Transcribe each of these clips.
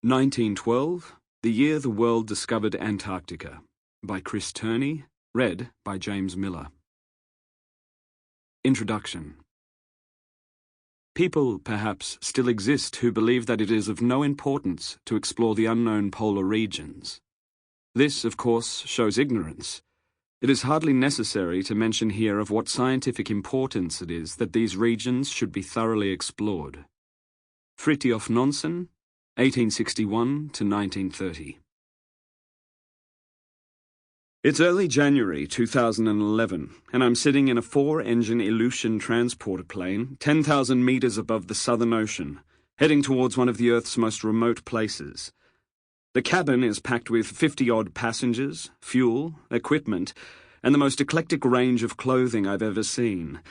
1912, the year the world discovered Antarctica, by Chris Turney, read by James Millar. Introduction. People, perhaps, still exist who believe that it is of no importance to explore the unknown polar regions. This, of course, shows ignorance. It is hardly necessary to mention here of what scientific importance it is that these regions should be thoroughly explored. Fridtjof Nansen, 1861 to 1930. It's early January 2011, and I'm sitting in a 4-engine Aleutian transporter plane 10,000 meters above the Southern Ocean, heading towards one of the Earth's most remote places. The cabin is packed with 50-odd passengers, fuel, equipment, and the most eclectic range of clothing I've ever seen.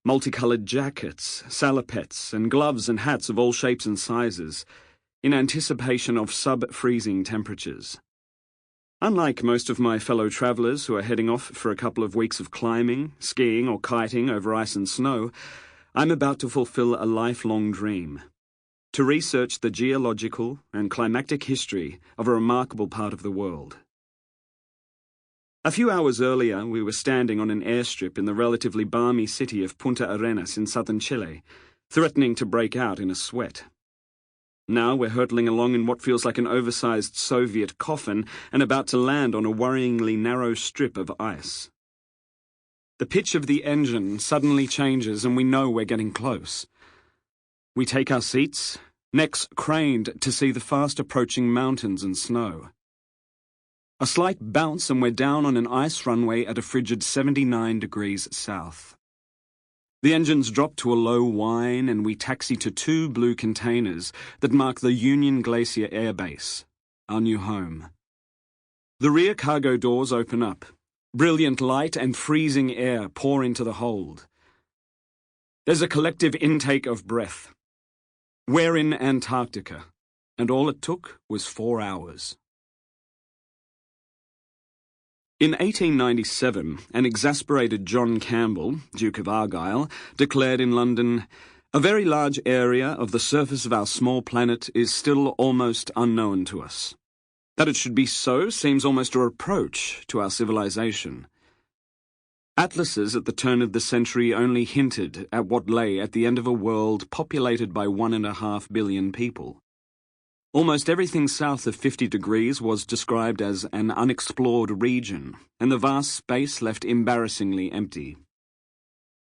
Multicolored jackets, salopettes, and gloves and hats of all shapes and sizes, in anticipation of sub-freezing temperatures. Unlike most of my fellow travellers who are heading off for a couple of weeks of climbing, skiing, or kiting over ice and snow, I'm about to fulfill a lifelong dream: to research the geological and climatic history of a remarkable part of the world. A few hours earlier, we were standing on an airstrip in the relatively balmy city of Punta Arenas in southern Chile, threatening to break out in a sweat. Now we're hurtling along in what feels like an oversized Soviet coffin and about to land on a worryingly narrow strip of ice. The pitch of the engine suddenly changes and we know we're getting close. We take our seats, necks craned to see the fast-approaching mountains and snow. A slight bounce and we're down on an ice runway at a frigid 79 degrees south. The engines drop to a low whine and we taxi to 2 blue containers that mark the Union Glacier Air Base, our new home. The rear cargo doors open up. Brilliant light and freezing air pour into the hold. There's a collective intake of breath. We're in Antarctica, and all it took was 4 hours. In 1897, an exasperated John Campbell, Duke of Argyll, declared in London, "A very large area of the surface of our small planet is still almost unknown to us. That it should be so seems almost a reproach to our civilization." Atlases at the turn of the century only hinted at what lay at the end of a world populated by 1.5 billion people. Almost everything south of 50 degrees was described as an unexplored region, and the vast space left embarrassingly empty.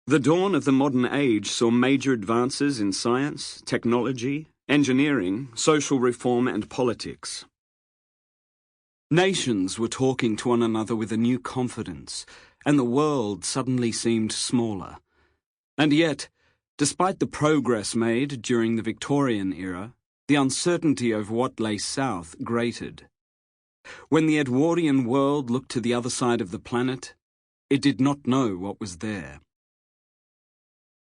The dawn of the modern age saw major advances in science, technology, engineering, social reform, and politics. Nations were talking to one another with a new confidence, and the world suddenly seemed smaller. And yet, despite the progress made during the Victorian era, the uncertainty of what lay south grated. When the Edwardian world looked to the other side of the planet, it did not know what was there.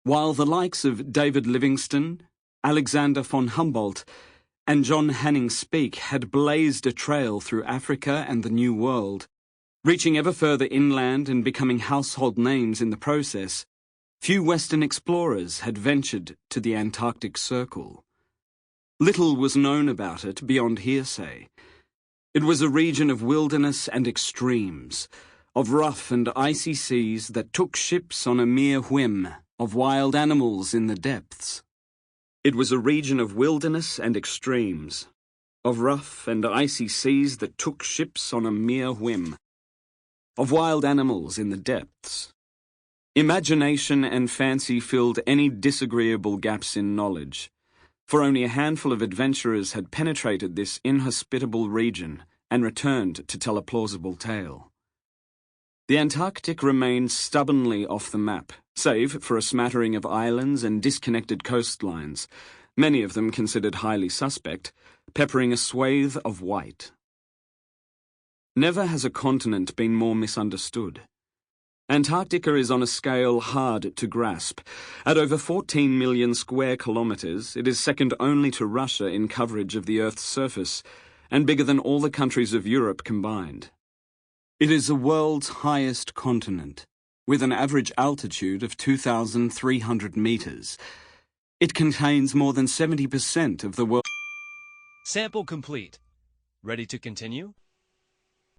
While the likes of David Livingstone, Alexander von Humboldt, and John Hanning Speke had blazed a trail through Africa and the New World, reaching ever further inland and becoming household names in the process, few Western explorers had ventured to the Antarctic Circle. Little was known about it beyond hearsay. It was a region of wilderness and extremes, of rough and icy seas that took ships on a mere whim, of wild animals in the depths. It was a region of wilderness and extremes, of rough and icy seas that took ships on a mere whim, of wild animals in the depths. Imagination and fancy filled any disagreeable gaps in knowledge, for only a handful of adventurers had penetrated this inhospitable region and returned to tell a plausible tale. The Antarctic remained stubbornly off the map, save for a smattering of islands and disconnected coastlines, many of them considered highly suspect, peppering a swathe of white. Never has a continent been more misunderstood. Antarctica is on a scale hard to grasp. At over 14 million square kilometers, it is second only to Russia in coverage of the Earth's surface, and bigger than all the countries of Europe combined. It is the world's highest continent, with an average altitude of 2,300 meters. It contains more than 70% of the world. Sample complete. Ready to continue?